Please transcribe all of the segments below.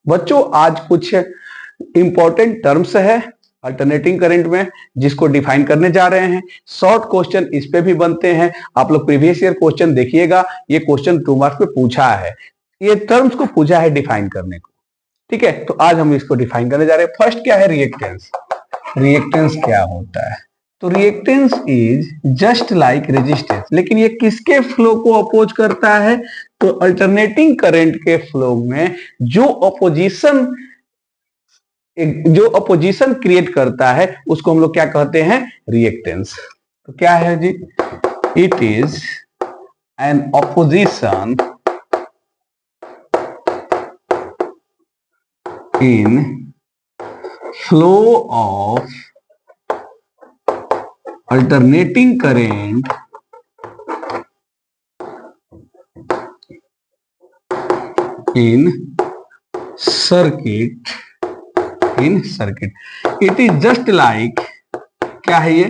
बच्चों आज कुछ इंपॉर्टेंट टर्म्स है अल्टरनेटिंग करंट में जिसको डिफाइन करने जा रहे हैं। शॉर्ट क्वेश्चन इस पे भी बनते हैं। आप लोग प्रीवियस ईयर क्वेश्चन देखिएगा, ये क्वेश्चन 2 मार्क्स पे पूछा है, ये टर्म्स को पूछा है डिफाइन करने को। ठीक है, तो आज हम इसको डिफाइन करने जा रहे हैं। फर्स्ट क्या है, रिएक्टेंस। रिएक्टेंस क्या होता है? तो reactance is just like resistance, लेकिन ये किसके फ्लो को अपोज करता है? तो अल्टरनेटिंग करंट के फ्लो में जो अपोजिशन क्रिएट करता है उसको हम लोग क्या कहते हैं? रिएक्टेंस। तो क्या है जी? It is an opposition in flow of alternating current in circuit it is just like, क्या है ये?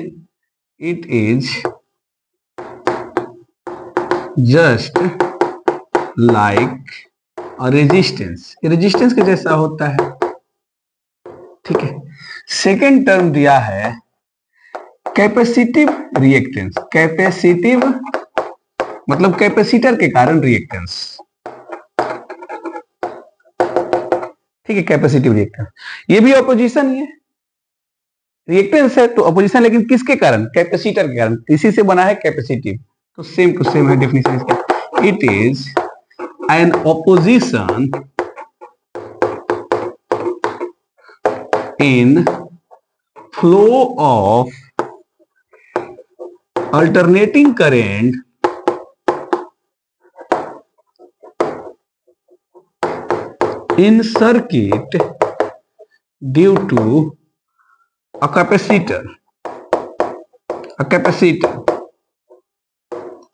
it is just like a resistance, ये रेजिस्टेंस के जैसा होता है। ठीक है, सेकेंड टर्म दिया है कैपेसिटिव रिएक्टेंस। कैपेसिटिव मतलब कैपेसिटर के कारण रिएक्टेंस। ठीक है, कैपेसिटिव रिएक्टेंस, ये भी ऑपोजिशन ही है, रिएक्टेंस है तो ऑपोजिशन, लेकिन किसके कारण? कैपेसिटर के कारण, इसी से बना है कैपेसिटिव। तो सेम टू सेम है डेफिनेशन इसका। It is an opposition in flow of alternating current in circuit due to a capacitor।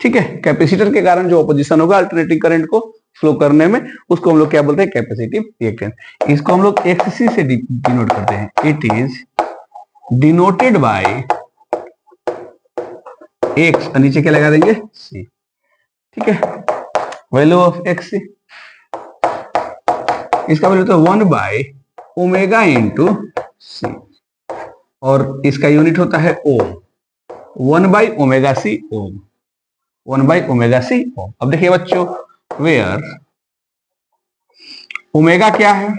ठीक है, कैपेसिटर के कारण जो ऑपोजिशन होगा अल्टरनेटिंग करंट को फ्लो करने में, उसको हम लोग क्या बोलते हैं? Capacitive reactance. इसको हम लोग एक्ससी से डिनोट करते हैं। It is denoted by X, नीचे क्या लगा देंगे? सी। ठीक है, वैल्यू ऑफ एक्स सी, इसका वैल्यू तो 1 बाय ओमेगा इंटू सी, और इसका यूनिट होता है ohm. 1 by omega C ohm, 1 by omega C ohm. अब देखिए बच्चों, वेयर ओमेगा क्या है?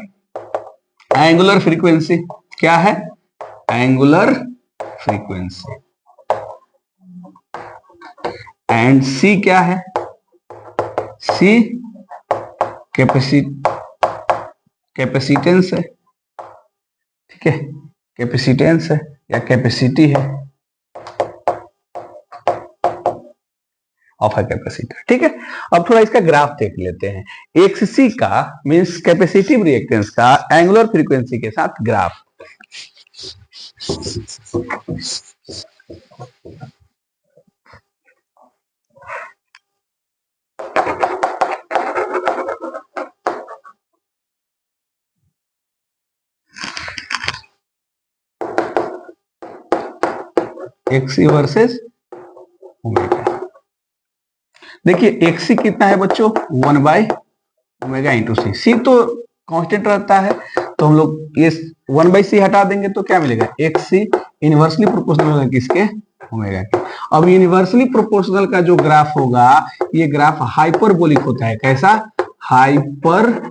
Angular frequency. क्या है? Angular frequency. एंड सी क्या है? सी कैपेसिटेंस है। ठीक है, कैपेसिटेंस है या कैपेसिटी है ऑफ अ कैपेसिटर। ठीक है, अब थोड़ा इसका ग्राफ देख लेते हैं। एक्ससी का मींस कैपेसिटिव रिएक्टेंस का एंगुलर फ्रीक्वेंसी के साथ ग्राफ। XC versus omega. देखिए एक्सी कितना है बच्चों? 1 by omega into C. C तो कांस्टेंट रहता है, तो हम लोग ये 1 बाई सी हटा देंगे तो क्या मिलेगा? एक्सी इनवर्सली प्रोपोर्शनल होगा किसके? ओमेगा के। अब यूनिवर्सली प्रोपोर्शनल का जो ग्राफ होगा, ये ग्राफ हाइपरबोलिक होता है। कैसा? हाइपरबोलिक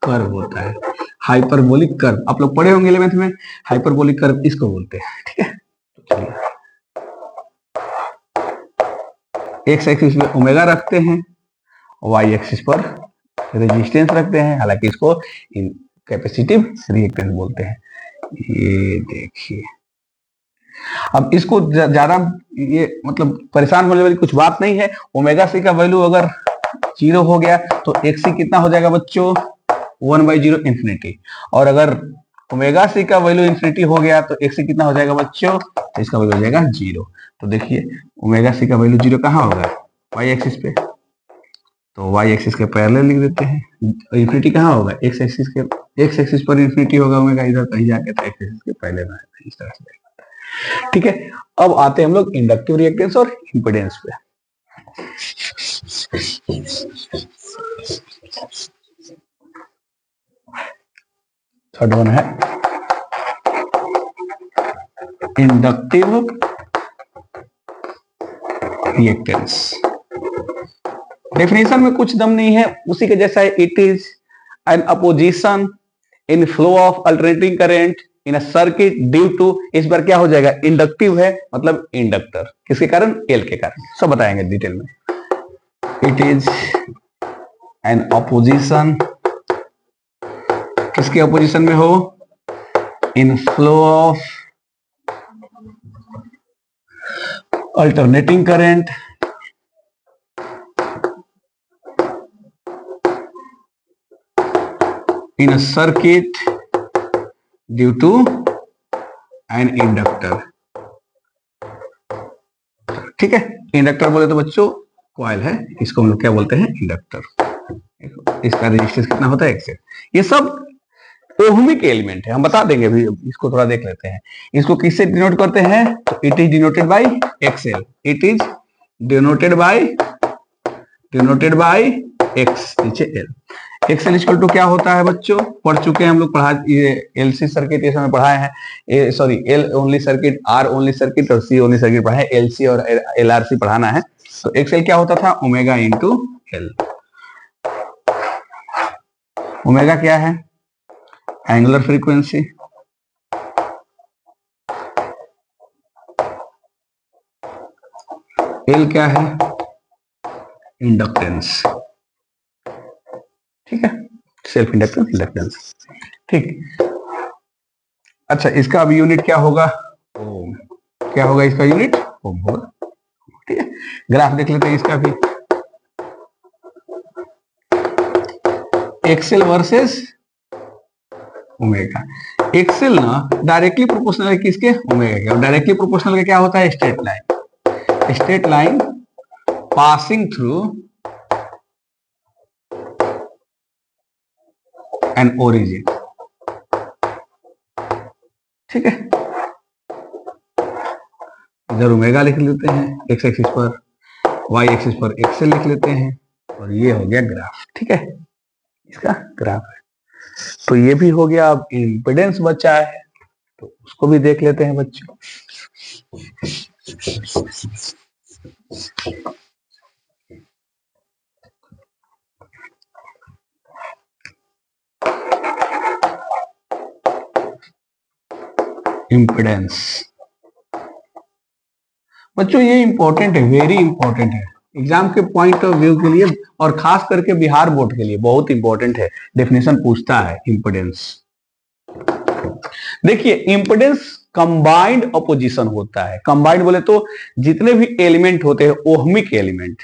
कर्व होता है। हाइपरबोलिक कर्व आप लोग पढ़े होंगे 11th में, हाइपरबोलिक कर्व इसको बोलते हैं। ठीक है, तो चलिए एक्स एक्सिस पे ओमेगा रखते हैं, वाई एक्सिस पर रेजिस्टेंस रखते हैं, हालांकि इसको कैपेसिटिव रिएक्टेंस बोलते हैं। ये देखिए, अब इसको ज्यादा ये मतलब परेशान होने वाली कुछ बात नहीं है। ओमेगा सी का वैल्यू अगर 0 हो गया तो एक्सी कितना हो जाएगा बच्चों? 1/0 इंफिनिटी। और अगर ओमेगा सी का वैल्यू इंफिनिटी हो गया तो एक्सी कितना हो जाएगा बच्चों? तो इसका वैल्यू हो जाएगा 0। तो देखिए ओमेगा सी का वैल्यू 0 कहाँ होगा? वाई एक्सिस पे, तो वाई एक्सिस के पैरेलल लिख देते हैं। इंफिनिटी कहाँ होगा? एक्स एक्सिस पर इंफिनिटी होगा ओमेगा, इधर कहीं जाके तो एक्स एक्सिस के पैरेलल में इस तरह से। ठीक है, अब आते हैं हम लोग इंडक्टिव रिएक्टेंस और इंपेडेंस पे। थर्ड वन है इंडक्टिव रिएक्टेंस। डेफिनेशन में कुछ दम नहीं है, उसी के जैसा है। It is an opposition in flow of alternating current in a circuit due to, इस बार क्या हो जाएगा, इंडक्टिव है मतलब इंडक्टर, किसके कारण, एल के कारण, सब बताएंगे डिटेल में। इट इज एन अपोजिशन, किसके अपोजिशन में हो, in flow of alternating current in a circuit due to an inductor। ठीक है, इंडक्टर बोले तो बच्चों कॉइल है, इसको हम लोग क्या बोलते हैं, इंडक्टर। इसका रेजिस्टेंस कितना होता है, एक्सेल। ये सब ओहमिक एलिमेंट है, हम बता देंगे अभी, इसको थोड़ा देख लेते हैं। इसको किससे डिनोट करते हैं, तो it is denoted by XL. It is denoted by X, नीचे एल। एक्सएल इक्वल टू क्या होता है बच्चों, पढ़ चुके हैं हम लोग, पढ़ा, ये एलसी सर्किट ये समय पढ़ाए हैं, sorry L only circuit, R only circuit और सी ओनली सर्किट पढ़ाए, एलसी और एलआरसी पढ़ाना है। तो एक्सएल क्या होता था, ओमेगा इंटू एल। ओमेगा क्या है, एंगुलर फ्रीक्वेंसी, एल क्या है, इंडक्टेंस। ठीक है, सेल्फ इंडक्टेंस, इंडक्टेंस। ठीक, अच्छा इसका अब यूनिट क्या होगा, ओम। क्या होगा इसका यूनिट, ओम होगा। ठीक है, ग्राफ देख लेते हैं इसका भी, एक्सेल वर्सेस ओमेगा। एक्सेल ना डायरेक्टली प्रोपोर्शनल है किसके, ओमेगा के। और डायरेक्टली प्रोपोर्शनल का क्या होता है, straight line passing through an origin. ठीक है, इधर ओमेगा लिख लेते हैं एक्स एक्सिस पर, वाई एक्सिस पर एक्सेल लिख लेते हैं, और ये हो गया ग्राफ। ठीक है, इसका ग्राफ है। तो ये भी हो गया, अब इम्पिडेंस बचा है, तो उसको भी देख लेते हैं बच्चों। इम्पिडेंस बच्चों ये इंपॉर्टेंट है, वेरी इंपॉर्टेंट है एग्जाम के पॉइंट ऑफ व्यू के लिए, और खास करके बिहार बोर्ड के लिए बहुत इंपॉर्टेंट है। डेफिनेशन पूछता है इम्पिडेंस। देखिए इम्पिडेंस कंबाइंड अपोजिशन होता है। कंबाइंड बोले तो जितने भी एलिमेंट होते हैं ओहमिक एलिमेंट,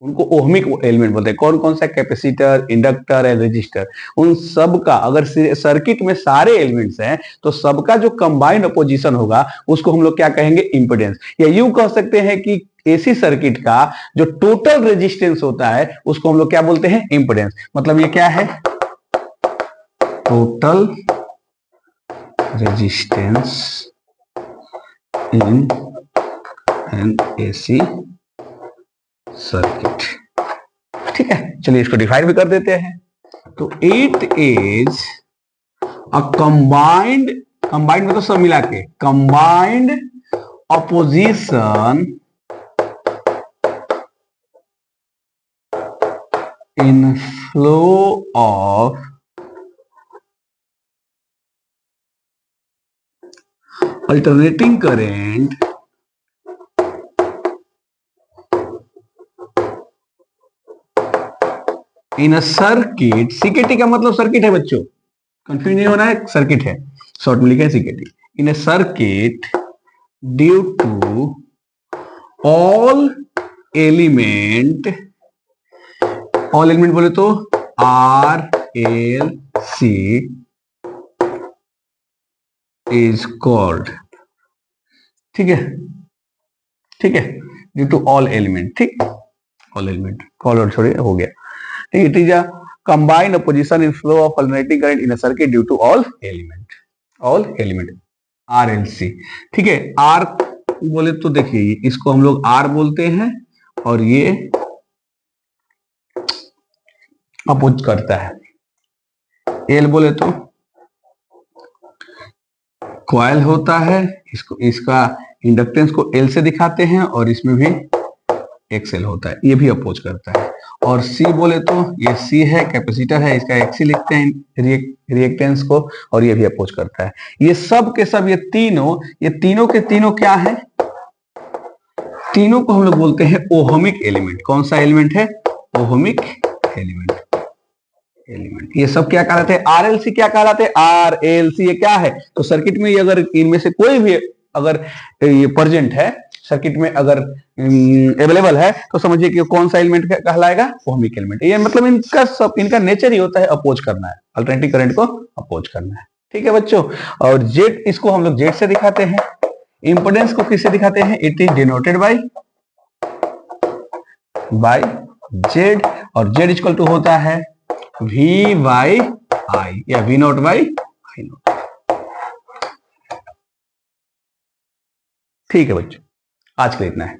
उनको ओहमिक एलिमेंट बोलते हैं। कौन कौन सा, कैपेसिटर, इंडक्टर एंड रेजिस्टर, उन सब का अगर सर्किट में सारे एलिमेंट्स हैं तो सबका जो कंबाइंड अपोजिशन होगा उसको हम लोग क्या कहेंगे, इंपिडेंस। या यूं कह सकते हैं कि एसी सर्किट का जो टोटल रेजिस्टेंस होता है उसको हम लोग क्या बोलते हैं, इंपिडेंस। मतलब ये क्या है, total resistance in an AC circuit. ठीक है, चलिए इसको डिफाइन भी कर देते हैं। तो it is a combined, combined मतलब सब मिला के, combined opposition in flow of alternating current in a circuit. सीकेटी का मतलब सर्किट है बच्चों, कंफ्यूज नहीं होना है, सर्किट है, शॉर्ट में लिखे CKT. In a circuit due to all element, all element बोले तो R L C is called. ठीक है, ठीक है, ड्यू टू ऑल एलिमेंट। ठीक, ऑल एलिमेंट, कॉल और छोड़िए हो गया। It is a combined opposition in flow of alternating current in a circuit due to all element RLC। ठीक है, R बोले तो देखिए इसको हम लोग R बोलते हैं और ये अपोज करता है। L बोले तो कॉइल होता है, इसको इसका इंडक्टेंस को एल से दिखाते हैं और इसमें भी एक्सएल होता है, ये भी अपोज करता है। और सी बोले तो ये सी है, कैपेसिटर है, इसका एक्सी लिखते हैं रिएक्टेंस को, और ये भी अपोज करता है। ये सब के सब ये तीनों के तीनों क्या है, तीनों को हम लोग बोलते हैं ओहमिक एलिमेंट। कौन सा एलिमेंट है? Ohmic element. ये सब क्या कहलाते हैं? आरएलसी क्या कहलाते हैं? आरएलसी ये क्या है? तो सर्किट में अगर इनमें से कोई भी अगर ये प्रेजेंट है, सर्किट में अगर अवेलेबल है, तो समझिए कि कौन सा एलिमेंट कहलाएगा? Ohmic element. ये मतलब इनका नेचर ही होता है अपोज करना है, अल्टरनेटिव करंट को अपोज करना है। ठीक है बच्चों। और जेड, इसको हम लोग जेड से दिखाते हैं। इंपोर्टेंस को किससे दिखाते हैं? It is denoted bye Z, और जेड इक्वल टू होता है V बाई आई या V not by I not. ठीक है बच्चों, आज के लिए इतना है।